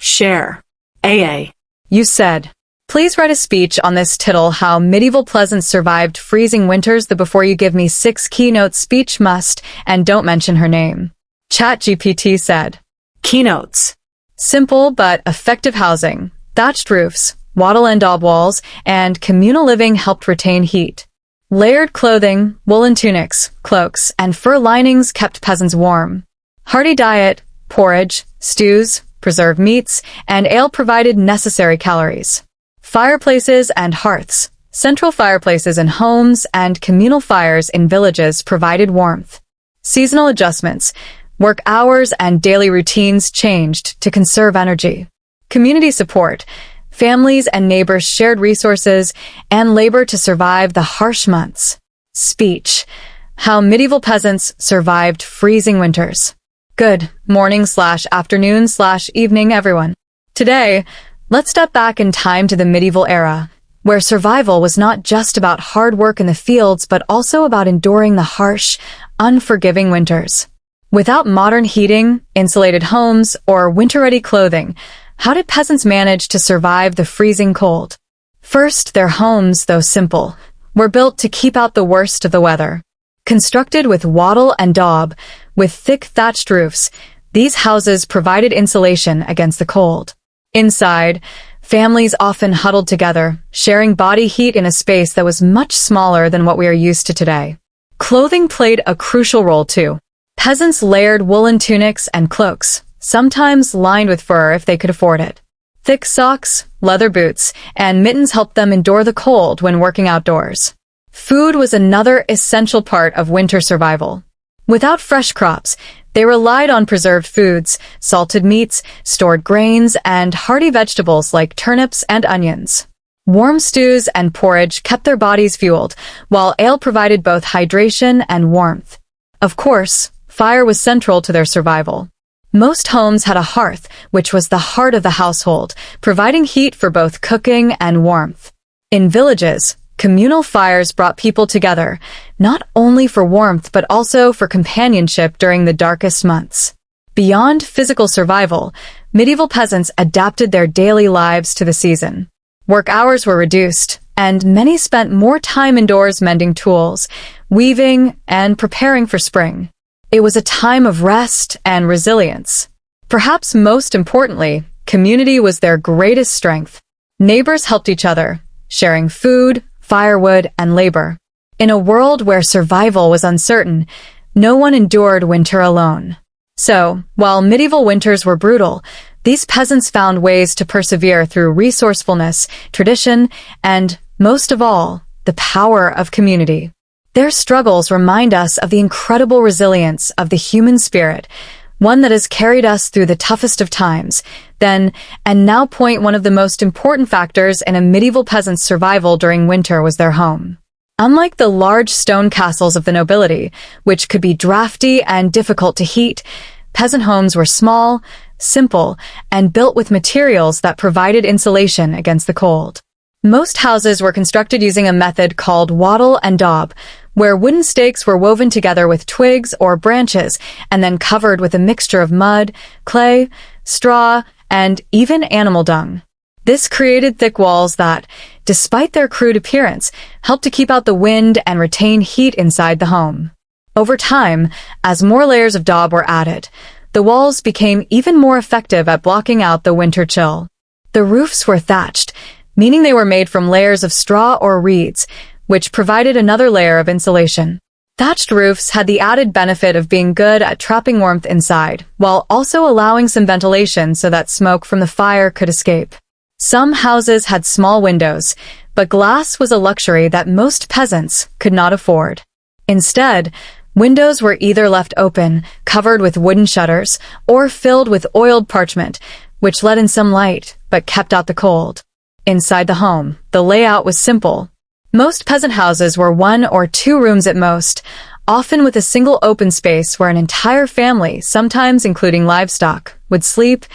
share, AA. You said. Please write a speech on this tittle how medieval peasants survived freezing winters. The before you give me 6 keynote speech must, and don't mention her name. ChatGPT said. Keynotes. Simple but effective housing, thatched roofs, wattle and daub walls, and communal living helped retain heat. Layered clothing, woolen tunics, cloaks, and fur linings kept peasants warm. Hearty diet, porridge, stews, preserved meats, and ale provided necessary calories. Fireplaces and hearths, central fireplaces in homes and communal fires in villages provided warmth. Seasonal adjustments, work hours and daily routines changed to conserve energy. Community support, families and neighbors shared resources and labor to survive the harsh months. Speech, how medieval peasants survived freezing winters. Good morning/afternoon/evening, everyone. Today, let's step back in time to the medieval era, where survival was not just about hard work in the fields, but also about enduring the harsh, unforgiving winters. Without modern heating, insulated homes, or winter-ready clothing, how did peasants manage to survive the freezing cold? First, their homes, though simple, were built to keep out the worst of the weather. Constructed with wattle and daub, with thick thatched roofs, these houses provided insulation against the cold. Inside, families often huddled together, sharing body heat in a space that was much smaller than what we are used to today. Clothing played a crucial role too. Peasants layered woolen tunics and cloaks, sometimes lined with fur if they could afford it. Thick socks, leather boots, and mittens helped them endure the cold when working outdoors. Food was another essential part of winter survival. Without fresh crops, they relied on preserved foods, salted meats, stored grains, and hearty vegetables like turnips and onions. Warm stews and porridge kept their bodies fueled, while ale provided both hydration and warmth. Of course, fire was central to their survival. Most homes had a hearth, which was the heart of the household, providing heat for both cooking and warmth. In villages, communal fires brought people together, not only for warmth but also for companionship during the darkest months. Beyond physical survival, medieval peasants adapted their daily lives to the season. Work hours were reduced, and many spent more time indoors mending tools, weaving, and preparing for spring. It was a time of rest and resilience. Perhaps most importantly, community was their greatest strength. Neighbors helped each other, sharing food, firewood, and labor. In a world where survival was uncertain, no one endured winter alone. So, while medieval winters were brutal, these peasants found ways to persevere through resourcefulness, tradition, and, most of all, the power of community. Their struggles remind us of the incredible resilience of the human spirit, one that has carried us through the toughest of times, then, and now point one of the most important factors in a medieval peasant's survival during winter was their home. Unlike the large stone castles of the nobility, which could be drafty and difficult to heat, peasant homes were small, simple, and built with materials that provided insulation against the cold. Most houses were constructed using a method called wattle and daub, where wooden stakes were woven together with twigs or branches and then covered with a mixture of mud, clay, straw, and even animal dung. This created thick walls that, despite their crude appearance, helped to keep out the wind and retain heat inside the home. Over time, as more layers of daub were added, the walls became even more effective at blocking out the winter chill. The roofs were thatched, meaning they were made from layers of straw or reeds, which provided another layer of insulation. Thatched roofs had the added benefit of being good at trapping warmth inside, while also allowing some ventilation so that smoke from the fire could escape. Some houses had small windows, but glass was a luxury that most peasants could not afford. Instead, windows were either left open, covered with wooden shutters, or filled with oiled parchment, which let in some light, but kept out the cold. Inside the home, the layout was simple. Most peasant houses were 1 or 2 rooms at most, often with a single open space where an entire family, sometimes including livestock, would sleep,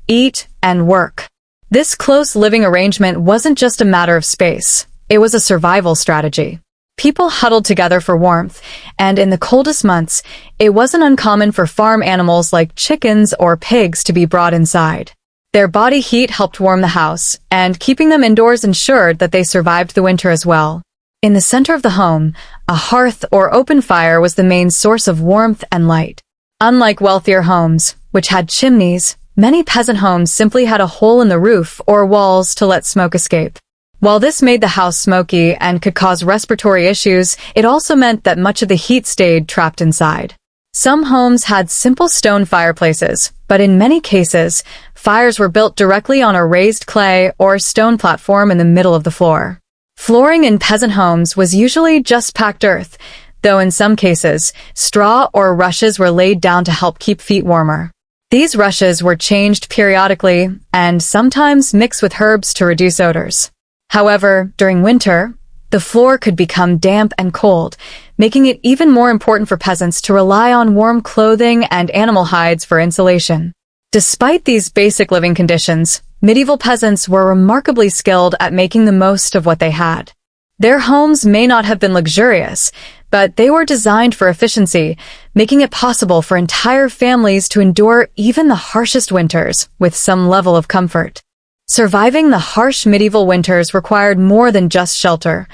eat, and work. This close living arrangement wasn't just a matter of space, it was a survival strategy. People huddled together for warmth, and in the coldest months, it wasn't uncommon for farm animals like chickens or pigs to be brought inside. Their body heat helped warm the house, and keeping them indoors ensured that they survived the winter as well. In the center of the home, a hearth or open fire was the main source of warmth and light. Unlike wealthier homes, which had chimneys, many peasant homes simply had a hole in the roof or walls to let smoke escape. While this made the house smoky and could cause respiratory issues, it also meant that much of the heat stayed trapped inside. Some homes had simple stone fireplaces, but in many cases, fires were built directly on a raised clay or stone platform in the middle of the floor. Flooring in peasant homes was usually just packed earth, though in some cases, straw or rushes were laid down to help keep feet warmer. These rushes were changed periodically and sometimes mixed with herbs to reduce odors. However, during winter, the floor could become damp and cold, making it even more important for peasants to rely on warm clothing and animal hides for insulation. Despite these basic living conditions, medieval peasants were remarkably skilled at making the most of what they had. Their homes may not have been luxurious, but they were designed for efficiency, making it possible for entire families to endure even the harshest winters with some level of comfort. Surviving the harsh medieval winters required more than just shelter.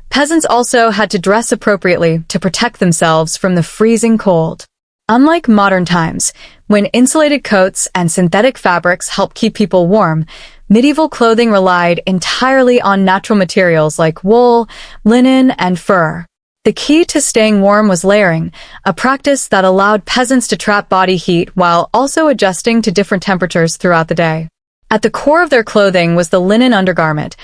Peasants also had to dress appropriately to protect themselves from the freezing cold. Unlike modern times, when insulated coats and synthetic fabrics helped keep people warm, medieval clothing relied entirely on natural materials like wool, linen, and fur. The key to staying warm was layering, a practice that allowed peasants to trap body heat while also adjusting to different temperatures throughout the day. At the core of their clothing was the linen undergarment,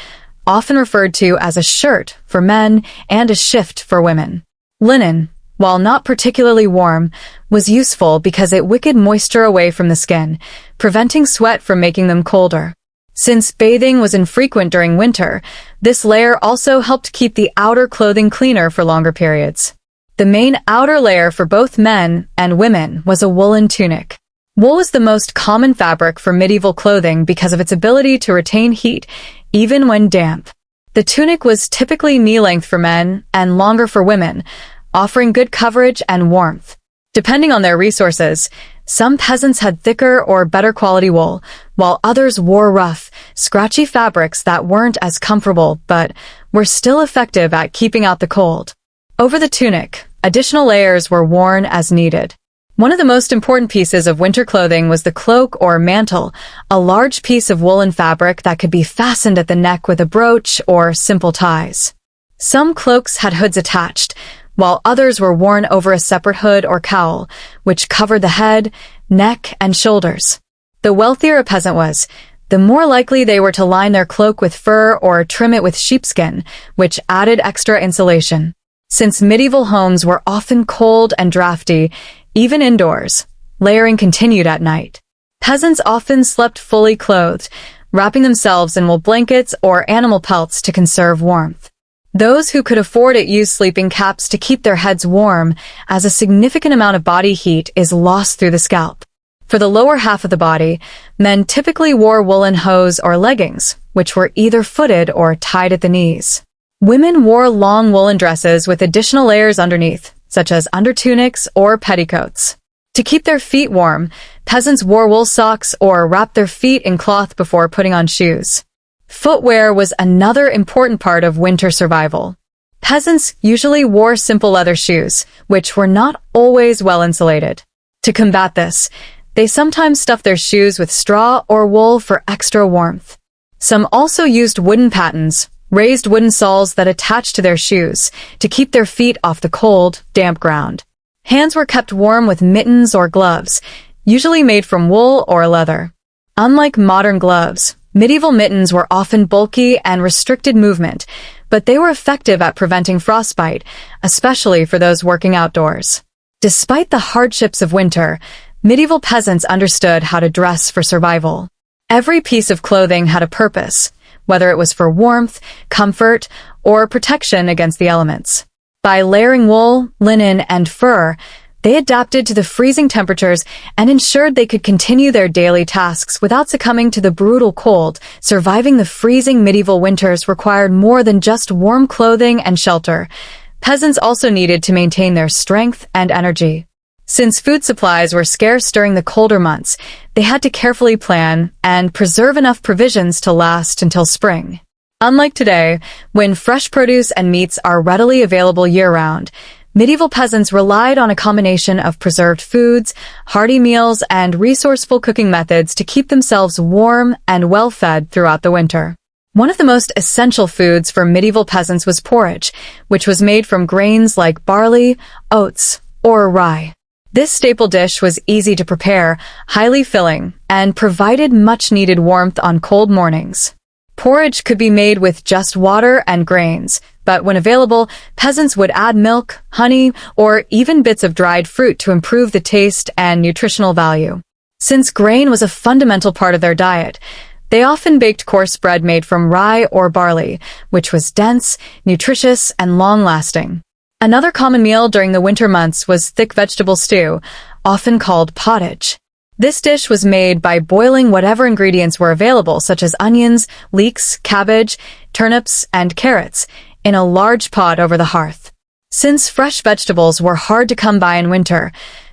often referred to as a shirt for men and a shift for women. Linen, while not particularly warm, was useful because it wicks moisture away from the skin, preventing sweat from making them colder. Since bathing was infrequent during winter, this layer also helped keep the outer clothing cleaner for longer periods. The main outer layer for both men and women was a woolen tunic. Wool was the most common fabric for medieval clothing because of its ability to retain heat, even when damp. The tunic was typically knee-length for men and longer for women, offering good coverage and warmth. Depending on their resources, some peasants had thicker or better quality wool, while others wore rough, scratchy fabrics that weren't as comfortable but were still effective at keeping out the cold. Over the tunic, additional layers were worn as needed. One of the most important pieces of winter clothing was the cloak or mantle, a large piece of woolen fabric that could be fastened at the neck with a brooch or simple ties. Some cloaks had hoods attached, while others were worn over a separate hood or cowl, which covered the head, neck, and shoulders. The wealthier a peasant was, the more likely they were to line their cloak with fur or trim it with sheepskin, which added extra insulation. Since medieval homes were often cold and drafty, even indoors, layering continued at night. Peasants often slept fully clothed, wrapping themselves in wool blankets or animal pelts to conserve warmth. Those who could afford it used sleeping caps to keep their heads warm, as a significant amount of body heat is lost through the scalp. For the lower half of the body, men typically wore woolen hose or leggings, which were either footed or tied at the knees. Women wore long woolen dresses with additional layers underneath, such as undertunics or petticoats. To keep their feet warm, peasants wore wool socks or wrapped their feet in cloth before putting on shoes. Footwear was another important part of winter survival. Peasants usually wore simple leather shoes, which were not always well insulated. To combat this, they sometimes stuffed their shoes with straw or wool for extra warmth. Some also used wooden pattens, raised wooden soles that attached to their shoes, to keep their feet off the cold, damp ground. Hands were kept warm with mittens or gloves, usually made from wool or leather. Unlike modern gloves, medieval mittens were often bulky and restricted movement, but they were effective at preventing frostbite, especially for those working outdoors. Despite the hardships of winter, medieval peasants understood how to dress for survival. Every piece of clothing had a purpose, whether it was for warmth, comfort, or protection against the elements. By layering wool, linen, and fur, they adapted to the freezing temperatures and ensured they could continue their daily tasks without succumbing to the brutal cold. Surviving the freezing medieval winters required more than just warm clothing and shelter. Peasants also needed to maintain their strength and energy. Since food supplies were scarce during the colder months, they had to carefully plan and preserve enough provisions to last until spring. Unlike today, when fresh produce and meats are readily available year-round, medieval peasants relied on a combination of preserved foods, hearty meals, and resourceful cooking methods to keep themselves warm and well-fed throughout the winter. One of the most essential foods for medieval peasants was porridge, which was made from grains like barley, oats, or rye. This staple dish was easy to prepare, highly filling, and provided much-needed warmth on cold mornings. Porridge could be made with just water and grains, but when available, peasants would add milk, honey, or even bits of dried fruit to improve the taste and nutritional value. Since grain was a fundamental part of their diet, they often baked coarse bread made from rye or barley, which was dense, nutritious, and long-lasting. Another common meal during the winter months was thick vegetable stew, often called pottage. This dish was made by boiling whatever ingredients were available, such as onions, leeks, cabbage, turnips, and carrots, in a large pot over the hearth. Since fresh vegetables were hard to come by in winter,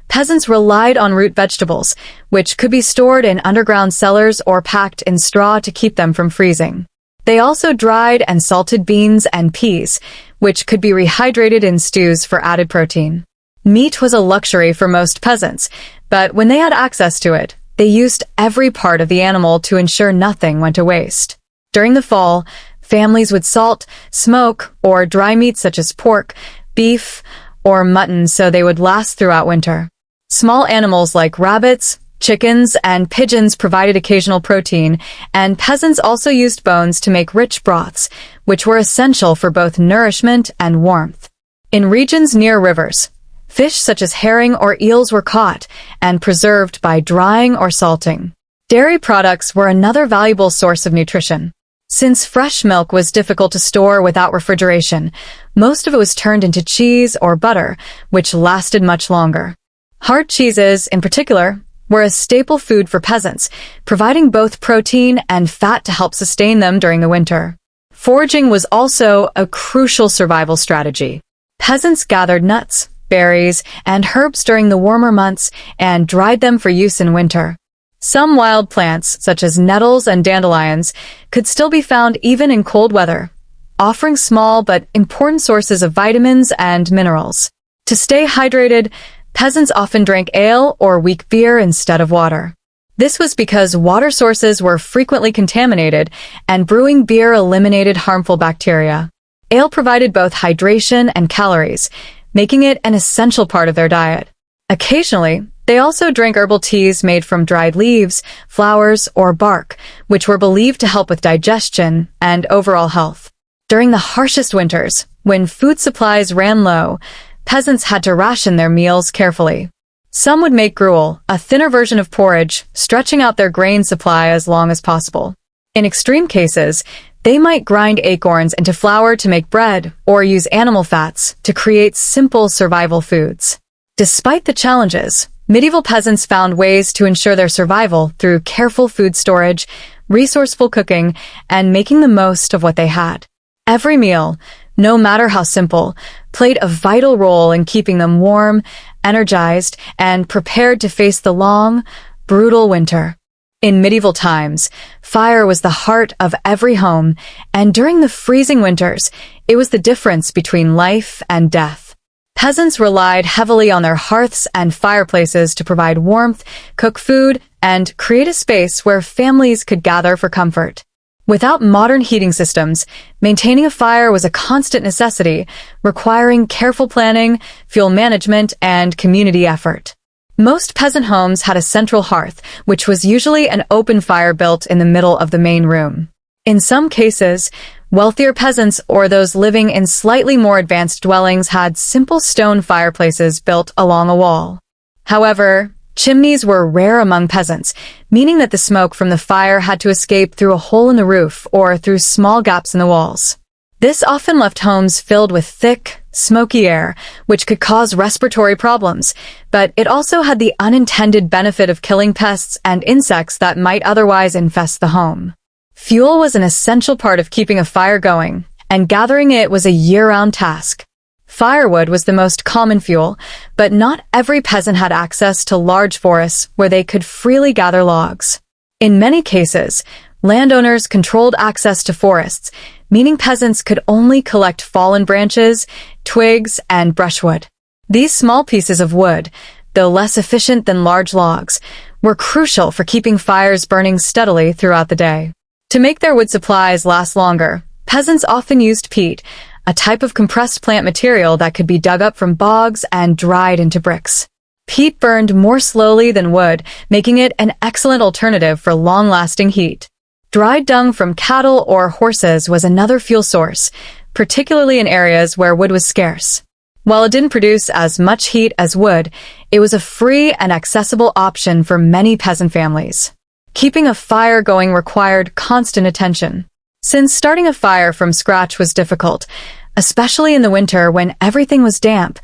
peasants relied on root vegetables, which could be stored in underground cellars or packed in straw to keep them from freezing. They also dried and salted beans and peas, which could be rehydrated in stews for added protein. Meat was a luxury for most peasants, but when they had access to it, they used every part of the animal to ensure nothing went to waste. During the fall, families would salt, smoke, or dry meats such as pork, beef, or mutton so they would last throughout winter. Small animals like rabbits, chickens, and pigeons provided occasional protein, and peasants also used bones to make rich broths, which were essential for both nourishment and warmth. In regions near rivers, fish such as herring or eels were caught and preserved by drying or salting. Dairy products were another valuable source of nutrition. Since fresh milk was difficult to store without refrigeration, most of it was turned into cheese or butter, which lasted much longer. Hard cheeses, in particular, were a staple food for peasants, providing both protein and fat to help sustain them during the winter. Foraging was also a crucial survival strategy. Peasants gathered nuts, berries, and herbs during the warmer months and dried them for use in winter. Some wild plants, such as nettles and dandelions, could still be found even in cold weather, offering small but important sources of vitamins and minerals. To stay hydrated, peasants often drank ale or weak beer instead of water. This was because water sources were frequently contaminated, and brewing beer eliminated harmful bacteria. Ale provided both hydration and calories, making it an essential part of their diet. Occasionally, they also drank herbal teas made from dried leaves, flowers, or bark, which were believed to help with digestion and overall health. During the harshest winters, when food supplies ran low, peasants had to ration their meals carefully. Some would make gruel, a thinner version of porridge, stretching out their grain supply as long as possible. In extreme cases, they might grind acorns into flour to make bread or use animal fats to create simple survival foods. Despite the challenges, medieval peasants found ways to ensure their survival through careful food storage, resourceful cooking, and making the most of what they had. Every meal, no matter how simple, played a vital role in keeping them warm, energized, and prepared to face the long, brutal winter. In medieval times, fire was the heart of every home, and during the freezing winters, it was the difference between life and death. Peasants relied heavily on their hearths and fireplaces to provide warmth, cook food, and create a space where families could gather for comfort. Without modern heating systems, maintaining a fire was a constant necessity, requiring careful planning, fuel management, and community effort. Most peasant homes had a central hearth, which was usually an open fire built in the middle of the main room. In some cases, wealthier peasants or those living in slightly more advanced dwellings had simple stone fireplaces built along a wall. However, chimneys were rare among peasants, meaning that the smoke from the fire had to escape through a hole in the roof or through small gaps in the walls. This often left homes filled with thick, smoky air, which could cause respiratory problems, but it also had the unintended benefit of killing pests and insects that might otherwise infest the home. Fuel was an essential part of keeping a fire going, and gathering it was a year-round task. Firewood was the most common fuel, but not every peasant had access to large forests where they could freely gather logs. In many cases, landowners controlled access to forests, meaning peasants could only collect fallen branches, twigs, and brushwood. These small pieces of wood, though less efficient than large logs, were crucial for keeping fires burning steadily throughout the day. To make their wood supplies last longer, peasants often used peat, a type of compressed plant material that could be dug up from bogs and dried into bricks. Peat burned more slowly than wood, making it an excellent alternative for long-lasting heat. Dried dung from cattle or horses was another fuel source, particularly in areas where wood was scarce. While it didn't produce as much heat as wood, it was a free and accessible option for many peasant families. Keeping a fire going required constant attention. Since starting a fire from scratch was difficult, especially in the winter when everything was damp,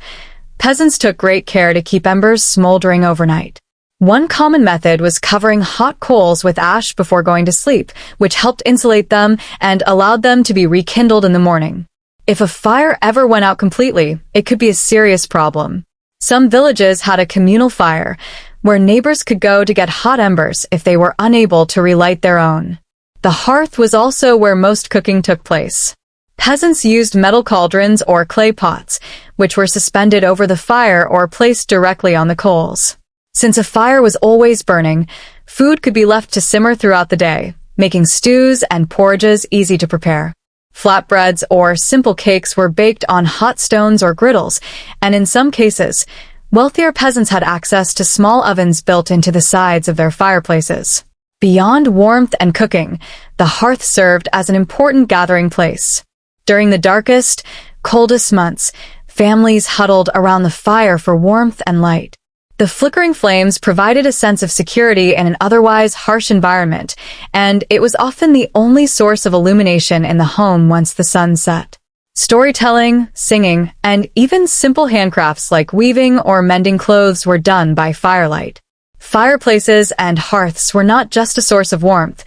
peasants took great care to keep embers smoldering overnight. One common method was covering hot coals with ash before going to sleep, which helped insulate them and allowed them to be rekindled in the morning. If a fire ever went out completely, it could be a serious problem. Some villages had a communal fire, where neighbors could go to get hot embers if they were unable to relight their own. The hearth was also where most cooking took place. Peasants used metal cauldrons or clay pots, which were suspended over the fire or placed directly on the coals. Since a fire was always burning, food could be left to simmer throughout the day, making stews and porridges easy to prepare. Flatbreads or simple cakes were baked on hot stones or griddles, and in some cases, wealthier peasants had access to small ovens built into the sides of their fireplaces. Beyond warmth and cooking, the hearth served as an important gathering place. During the darkest, coldest months, families huddled around the fire for warmth and light. The flickering flames provided a sense of security in an otherwise harsh environment, and it was often the only source of illumination in the home once the sun set. Storytelling, singing, and even simple handcrafts like weaving or mending clothes were done by firelight. Fireplaces and hearths were not just a source of warmth,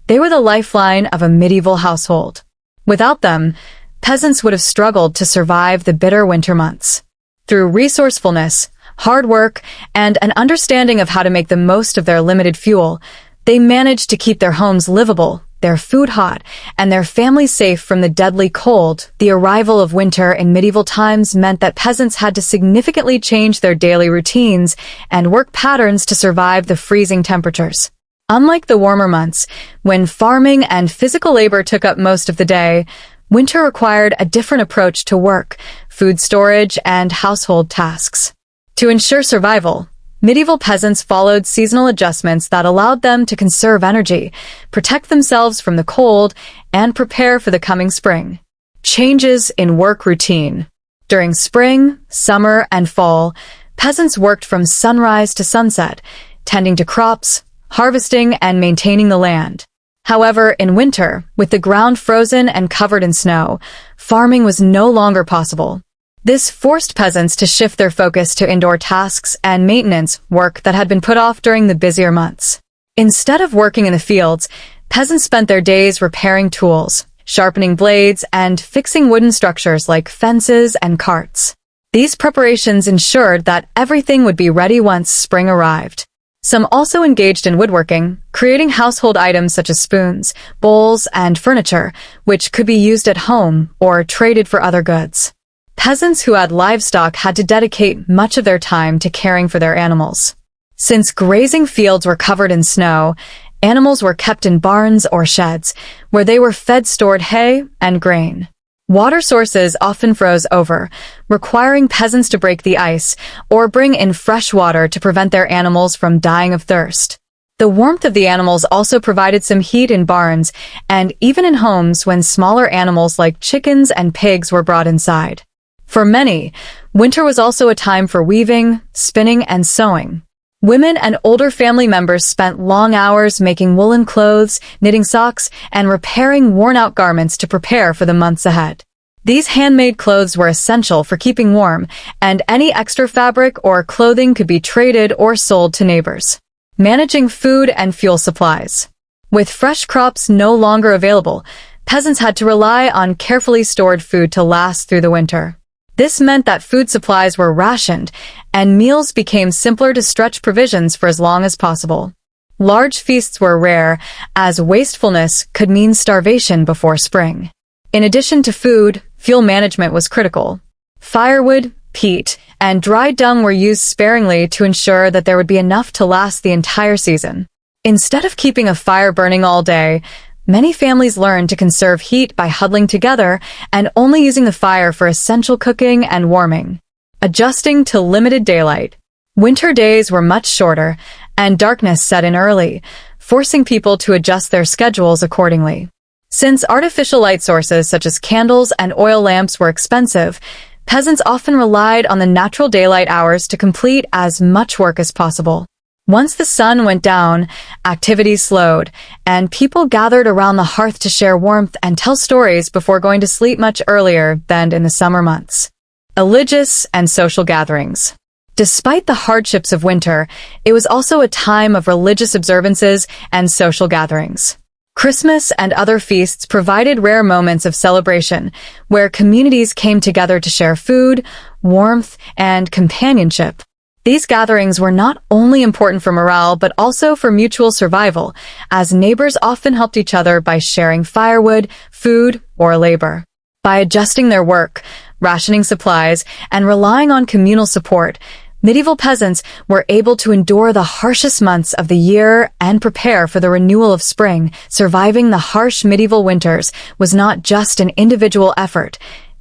they were the lifeline of a medieval household. Without them, peasants would have struggled to survive the bitter winter months. Through resourcefulness, hard work, and an understanding of how to make the most of their limited fuel, they managed to keep their homes livable, their food hot, and their families safe from the deadly cold. The arrival of winter in medieval times meant that peasants had to significantly change their daily routines and work patterns to survive the freezing temperatures. Unlike the warmer months, when farming and physical labor took up most of the day, winter required a different approach to work, food storage, and household tasks. To ensure survival, medieval peasants followed seasonal adjustments that allowed them to conserve energy, protect themselves from the cold, and prepare for the coming spring. Changes in work routine. During spring, summer, and fall, peasants worked from sunrise to sunset, tending to crops, harvesting, and maintaining the land. However, in winter, with the ground frozen and covered in snow, farming was no longer possible. This forced peasants to shift their focus to indoor tasks and maintenance work that had been put off during the busier months. Instead of working in the fields, peasants spent their days repairing tools, sharpening blades, and fixing wooden structures like fences and carts. These preparations ensured that everything would be ready once spring arrived. Some also engaged in woodworking, creating household items such as spoons, bowls, and furniture, which could be used at home or traded for other goods. Peasants who had livestock had to dedicate much of their time to caring for their animals. Since grazing fields were covered in snow, animals were kept in barns or sheds, where they were fed stored hay and grain. Water sources often froze over, requiring peasants to break the ice or bring in fresh water to prevent their animals from dying of thirst. The warmth of the animals also provided some heat in barns and even in homes when smaller animals like chickens and pigs were brought inside. For many, winter was also a time for weaving, spinning, and sewing. Women and older family members spent long hours making woolen clothes, knitting socks, and repairing worn-out garments to prepare for the months ahead. These handmade clothes were essential for keeping warm, and any extra fabric or clothing could be traded or sold to neighbors. Managing food and fuel supplies. With fresh crops no longer available, peasants had to rely on carefully stored food to last through the winter. This meant that food supplies were rationed, and meals became simpler to stretch provisions for as long as possible. Large feasts were rare, as wastefulness could mean starvation before spring. In addition to food, fuel management was critical. Firewood, peat, and dry dung were used sparingly to ensure that there would be enough to last the entire season. Instead of keeping a fire burning all day, many families learned to conserve heat by huddling together and only using the fire for essential cooking and warming. Adjusting to limited daylight. Winter days were much shorter, and darkness set in early, forcing people to adjust their schedules accordingly. Since artificial light sources such as candles and oil lamps were expensive, peasants often relied on the natural daylight hours to complete as much work as possible. Once the sun went down, activities slowed, and people gathered around the hearth to share warmth and tell stories before going to sleep much earlier than in the summer months. Religious and social gatherings. Despite the hardships of winter, it was also a time of religious observances and social gatherings. Christmas and other feasts provided rare moments of celebration, where communities came together to share food, warmth, and companionship. These gatherings were not only important for morale but also for mutual survival, as neighbors often helped each other by sharing firewood, food, or labor. By adjusting their work, rationing supplies, and relying on communal support, medieval peasants were able to endure the harshest months of the year and prepare for the renewal of spring. Surviving the harsh medieval winters was not just an individual effort,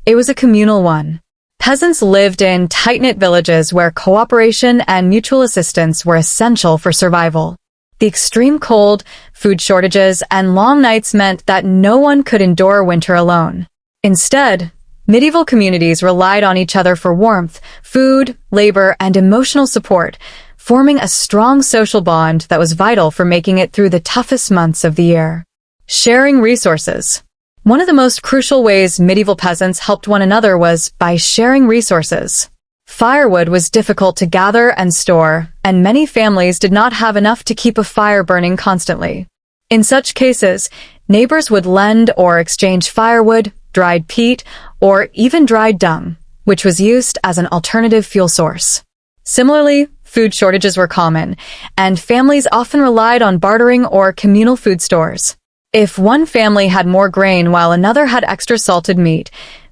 it was a communal one. Peasants lived in tight-knit villages where cooperation and mutual assistance were essential for survival. The extreme cold, food shortages, and long nights meant that no one could endure winter alone. Instead, medieval communities relied on each other for warmth, food, labor, and emotional support, forming a strong social bond that was vital for making it through the toughest months of the year. Sharing resources. One of the most crucial ways medieval peasants helped one another was by sharing resources. Firewood was difficult to gather and store, and many families did not have enough to keep a fire burning constantly. In such cases, neighbors would lend or exchange firewood, dried peat, or even dried dung, which was used as an alternative fuel source. Similarly, food shortages were common, and families often relied on bartering or communal food stores. If one family had more grain while another had extra salted meat,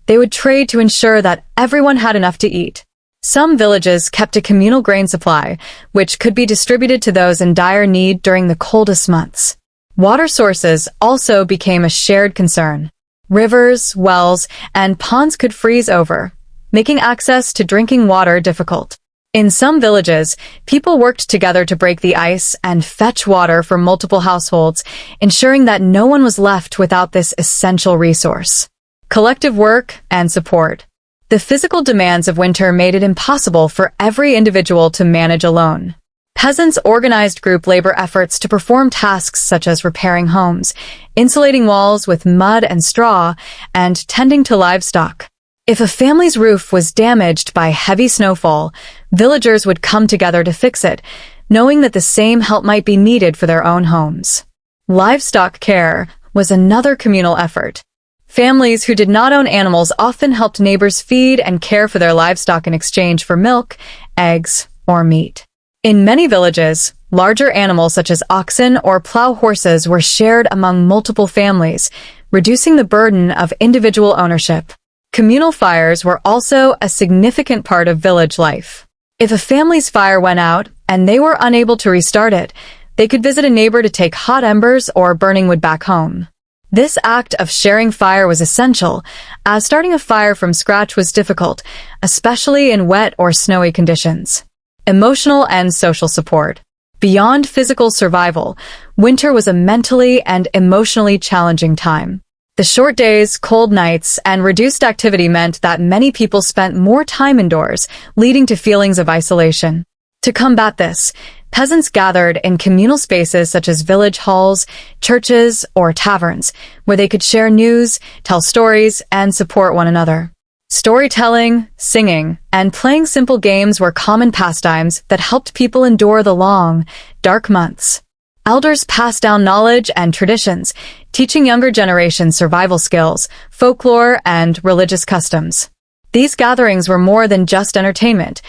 they would trade to ensure that everyone had enough to eat. Some villages kept a communal grain supply, which could be distributed to those in dire need during the coldest months. Water sources also became a shared concern. Rivers, wells, and ponds could freeze over, making access to drinking water difficult. In some villages, people worked together to break the ice and fetch water for multiple households, ensuring that no one was left without this essential resource. Collective work and support. The physical demands of winter made it impossible for every individual to manage alone. Peasants organized group labor efforts to perform tasks such as repairing homes, insulating walls with mud and straw, and tending to livestock. If a family's roof was damaged by heavy snowfall, villagers would come together to fix it, knowing that the same help might be needed for their own homes. Livestock care was another communal effort. Families who did not own animals often helped neighbors feed and care for their livestock in exchange for milk, eggs, or meat. In many villages, larger animals such as oxen or plow horses were shared among multiple families, reducing the burden of individual ownership. Communal fires were also a significant part of village life. If a family's fire went out and they were unable to restart it, they could visit a neighbor to take hot embers or burning wood back home. This act of sharing fire was essential, as starting a fire from scratch was difficult, especially in wet or snowy conditions. Emotional and social support. Beyond physical survival, winter was a mentally and emotionally challenging time. The short days, cold nights, and reduced activity meant that many people spent more time indoors, leading to feelings of isolation. To combat this, peasants gathered in communal spaces such as village halls, churches, or taverns, where they could share news, tell stories, and support one another. Storytelling, singing, and playing simple games were common pastimes that helped people endure the long, dark months. Elders passed down knowledge and traditions, teaching younger generations survival skills, folklore, and religious customs. These gatherings were more than just entertainment.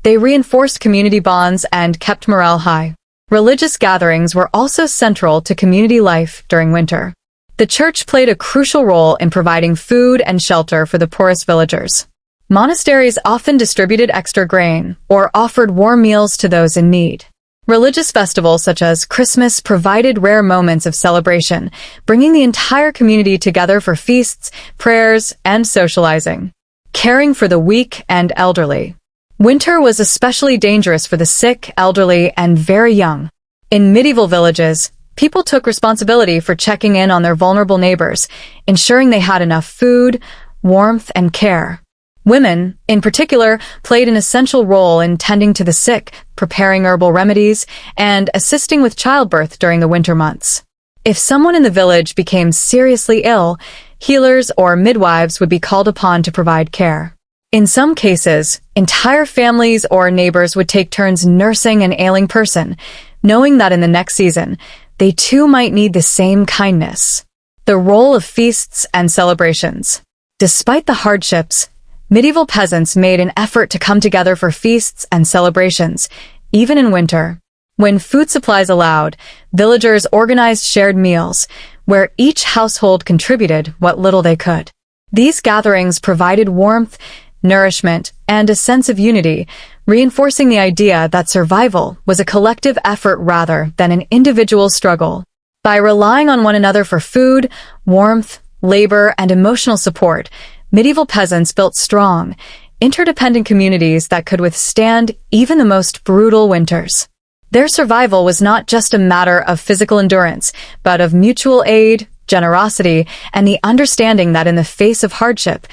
They reinforced community bonds and kept morale high. Religious gatherings were also central to community life during winter. The church played a crucial role in providing food and shelter for the poorest villagers. Monasteries often distributed extra grain or offered warm meals to those in need. Religious festivals such as Christmas provided rare moments of celebration, bringing the entire community together for feasts, prayers, and socializing. Caring for the weak and elderly. Winter was especially dangerous for the sick, elderly, and very young. In medieval villages, people took responsibility for checking in on their vulnerable neighbors, ensuring they had enough food, warmth, and care. Women, in particular, played an essential role in tending to the sick, preparing herbal remedies, and assisting with childbirth during the winter months. If someone in the village became seriously ill, healers or midwives would be called upon to provide care. In some cases, entire families or neighbors would take turns nursing an ailing person, knowing that in the next season, they too might need the same kindness. The role of feasts and celebrations. Despite the hardships, medieval peasants made an effort to come together for feasts and celebrations, even in winter. When food supplies allowed, villagers organized shared meals, where each household contributed what little they could. These gatherings provided warmth, nourishment, and a sense of unity, reinforcing the idea that survival was a collective effort rather than an individual struggle. By relying on one another for food, warmth, labor, and emotional support, medieval peasants built strong, interdependent communities that could withstand even the most brutal winters. Their survival was not just a matter of physical endurance, but of mutual aid, generosity, and the understanding that in the face of hardship,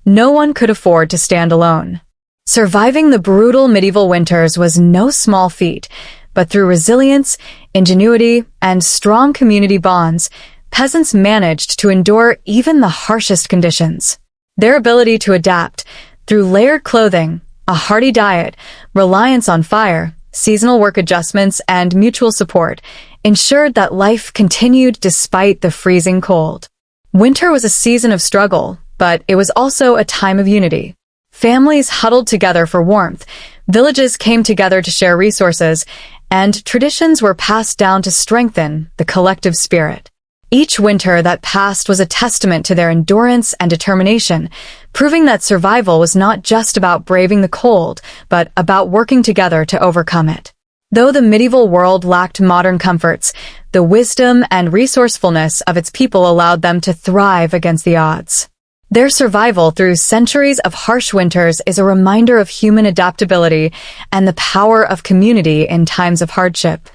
no one could afford to stand alone. Surviving the brutal medieval winters was no small feat, but through resilience, ingenuity, and strong community bonds, peasants managed to endure even the harshest conditions. Their ability to adapt, through layered clothing, a hearty diet, reliance on fire, seasonal work adjustments, and mutual support, ensured that life continued despite the freezing cold. Winter was a season of struggle, but it was also a time of unity. Families huddled together for warmth, villages came together to share resources, and traditions were passed down to strengthen the collective spirit. Each winter that passed was a testament to their endurance and determination, proving that survival was not just about braving the cold, but about working together to overcome it. Though the medieval world lacked modern comforts, the wisdom and resourcefulness of its people allowed them to thrive against the odds. Their survival through centuries of harsh winters is a reminder of human adaptability and the power of community in times of hardship.